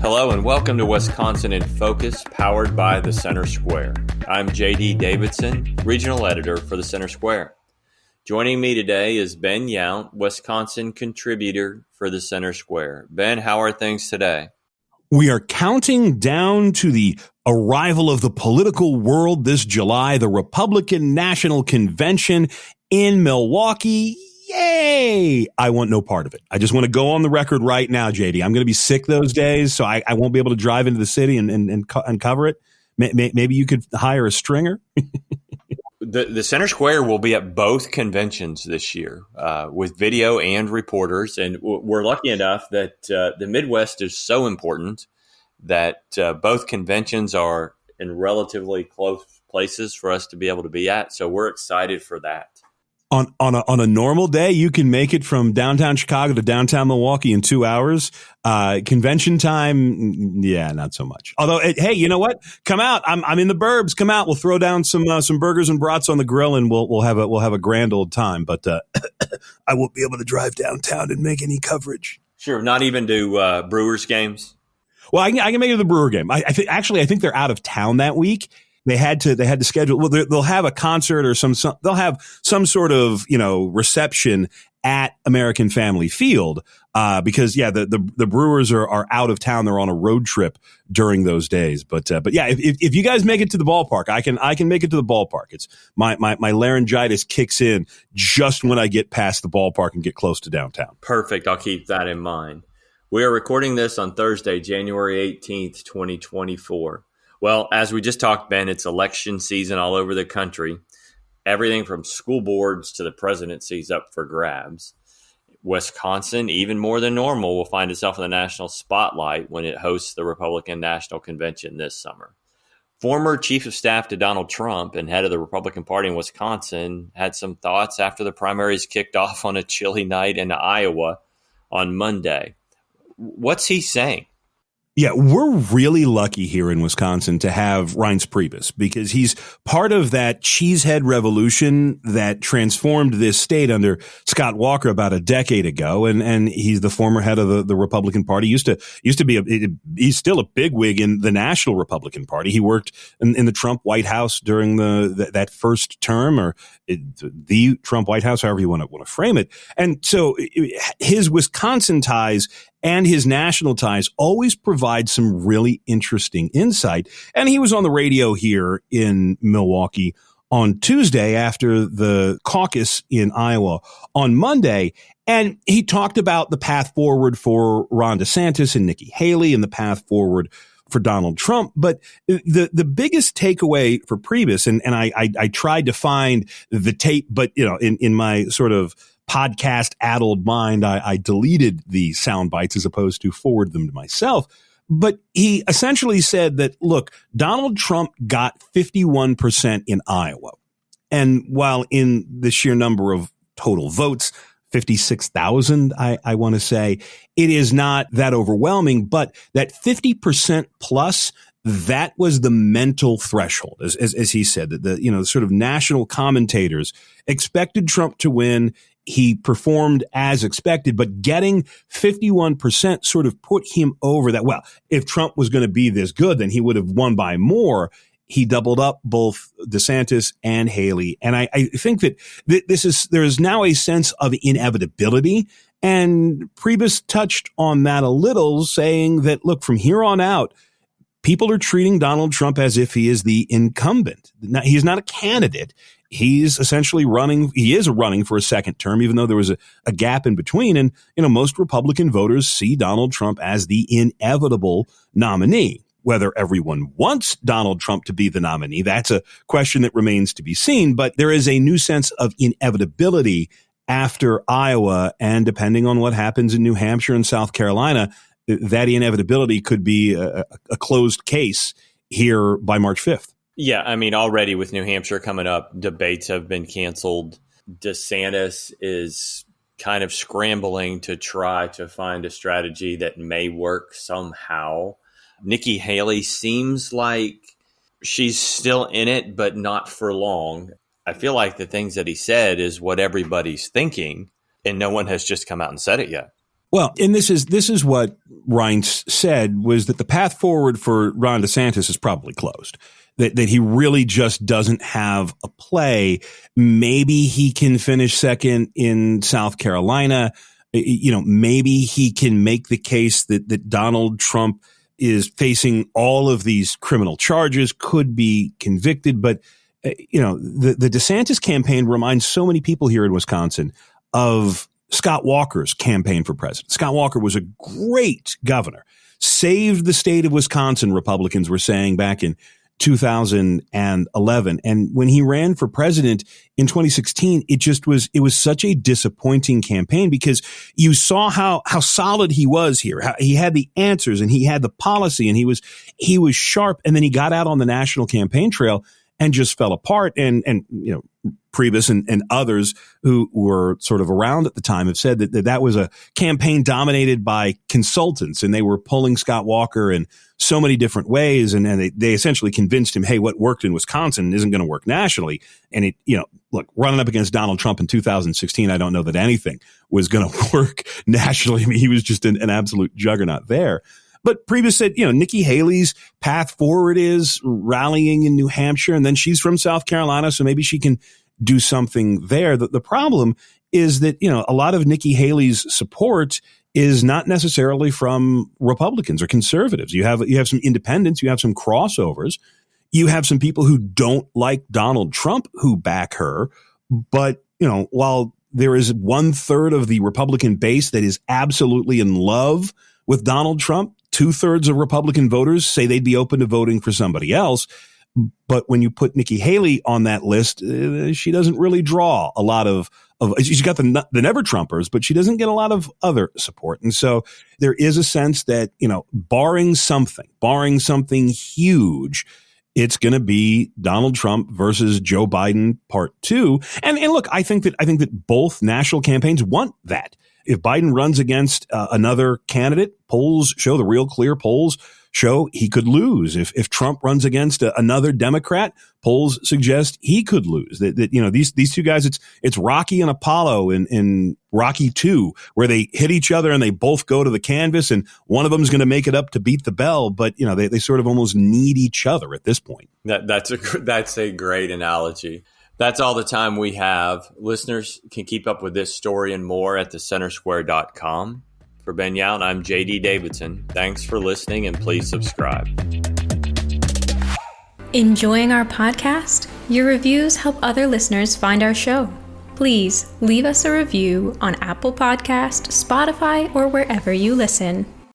Hello and welcome to Wisconsin in Focus, powered by the Center Square. I'm J.D. Davidson, regional editor for the Center Square. Joining me today is Ben Yount, Wisconsin contributor for the Center Square. Ben, how are things today? We are counting down to the arrival of the political world this July, the Republican National Convention in Milwaukee. Yay! I want no part of it. I just want to go on the record right now, JD. I'm going to be sick those days, so I won't be able to drive into the city and cover it. Maybe you could hire a stringer. The Center Square will be at both conventions this year with video and reporters. And we're lucky enough that the Midwest is so important that both conventions are in relatively close places for us to be able to be at. So we're excited for that. On a normal day, you can make it from downtown Chicago to downtown Milwaukee in 2 hours. Convention time, yeah, not so much. Although, hey, you know what? Come out. I'm in the burbs. Come out. We'll throw down some burgers and brats on the grill, and we'll have a grand old time. But I won't be able to drive downtown and make any coverage. Sure, not even do Brewers games. Well, I can make it to the Brewer game. I think they're out of town that week. They had to schedule. Well, they'll have a concert or they'll have some sort of, reception at American Family Field, because the Brewers are out of town. They're on a road trip during those days. But yeah, if you guys make it to the ballpark, I can make it to the ballpark. It's my laryngitis kicks in just when I get past the ballpark and get close to downtown. Perfect. I'll keep that in mind. We are recording this on Thursday, January 18th, 2024. Well, as we just talked, Ben, it's election season all over the country. Everything from school boards to the presidency is up for grabs. Wisconsin, even more than normal, will find itself in the national spotlight when it hosts the Republican National Convention this summer. Former chief of staff to Donald Trump and head of the Republican Party in Wisconsin had some thoughts after the primaries kicked off on a chilly night in Iowa on Monday. What's he saying? Yeah, we're really lucky here in Wisconsin to have Reince Priebus because he's part of that cheesehead revolution that transformed this state under Scott Walker about a decade ago. And he's the former head of the Republican Party. Used to be he's still a bigwig in the National Republican Party. He worked in the Trump White House during that first term, or the Trump White House, however you want to frame it. And so his Wisconsin ties and his national ties always provide some really interesting insight. And he was on the radio here in Milwaukee on Tuesday after the caucus in Iowa on Monday. And he talked about the path forward for Ron DeSantis and Nikki Haley and the path forward for Donald Trump. But the biggest takeaway for Priebus, and I tried to find the tape, but in my sort of podcast-addled mind, I deleted the sound bites as opposed to forward them to myself. But he essentially said that, look, Donald Trump got 51% in Iowa. And while in the sheer number of total votes, 56,000, I want to say, it is not that overwhelming, but that 50% plus, that was the mental threshold, as he said, that the sort of national commentators expected Trump to win. He performed as expected, but getting 51% sort of put him over that. Well, if Trump was going to be this good, then he would have won by more. He doubled up both DeSantis and Haley. And I think that there is now a sense of inevitability. And Priebus touched on that a little, saying that, look, from here on out, people are treating Donald Trump as if he is the incumbent. Now, he's not a candidate. He's essentially running for a second term, even though there was a gap in between. And, most Republican voters see Donald Trump as the inevitable nominee. Whether everyone wants Donald Trump to be the nominee, that's a question that remains to be seen. But there is a new sense of inevitability after Iowa. And depending on what happens in New Hampshire and South Carolina, that inevitability could be a closed case here by March 5th. Yeah, I mean, already with New Hampshire coming up, debates have been canceled. DeSantis is kind of scrambling to try to find a strategy that may work somehow. Nikki Haley seems like she's still in it, but not for long. I feel like the things that he said is what everybody's thinking, and no one has just come out and said it yet. Well, and this is what Reince said, was that the path forward for Ron DeSantis is probably closed. That he really just doesn't have a play. Maybe he can finish second in South Carolina. Maybe he can make the case that Donald Trump is facing all of these criminal charges, could be convicted. But, the DeSantis campaign reminds so many people here in Wisconsin of Scott Walker's campaign for president. Scott Walker was a great governor, saved the state of Wisconsin, Republicans were saying back in 2011. And when he ran for president in 2016, it was such a disappointing campaign, because you saw how solid he was here. How he had the answers and he had the policy and he was sharp. And then he got out on the national campaign trail and just fell apart. And Priebus and others who were sort of around at the time have said that was a campaign dominated by consultants, and they were pulling Scott Walker in so many different ways. And they essentially convinced him, hey, what worked in Wisconsin isn't going to work nationally. And look, running up against Donald Trump in 2016, I don't know that anything was going to work nationally. I mean, he was just an absolute juggernaut there. But Priebus said, Nikki Haley's path forward is rallying in New Hampshire, and then she's from South Carolina, so maybe she can do something there. The problem is that, a lot of Nikki Haley's support is not necessarily from Republicans or conservatives. You have some independents, you have some crossovers, you have some people who don't like Donald Trump who back her. But, while there is 1/3 of the Republican base that is absolutely in love with Donald Trump, 2/3 of Republican voters say they'd be open to voting for somebody else. But when you put Nikki Haley on that list, she doesn't really draw a lot of she's got the Never Trumpers, but she doesn't get a lot of other support. And so there is a sense that, barring something huge, it's going to be Donald Trump versus Joe Biden part 2. And look, I think that both national campaigns want that. If Biden runs against another candidate, the real clear polls show he could lose. If Trump runs against another Democrat, polls suggest he could lose. These two guys, it's Rocky and Apollo in Rocky 2, where they hit each other and they both go to the canvas, and one of them is going to make it up to beat the bell. But they sort of almost need each other at this point. That's a great analogy. That's all the time we have. Listeners can keep up with this story and more at thecentersquare.com. For Ben Yount, I'm JD Davidson. Thanks for listening, and please subscribe. Enjoying our podcast? Your reviews help other listeners find our show. Please leave us a review on Apple Podcast, Spotify, or wherever you listen.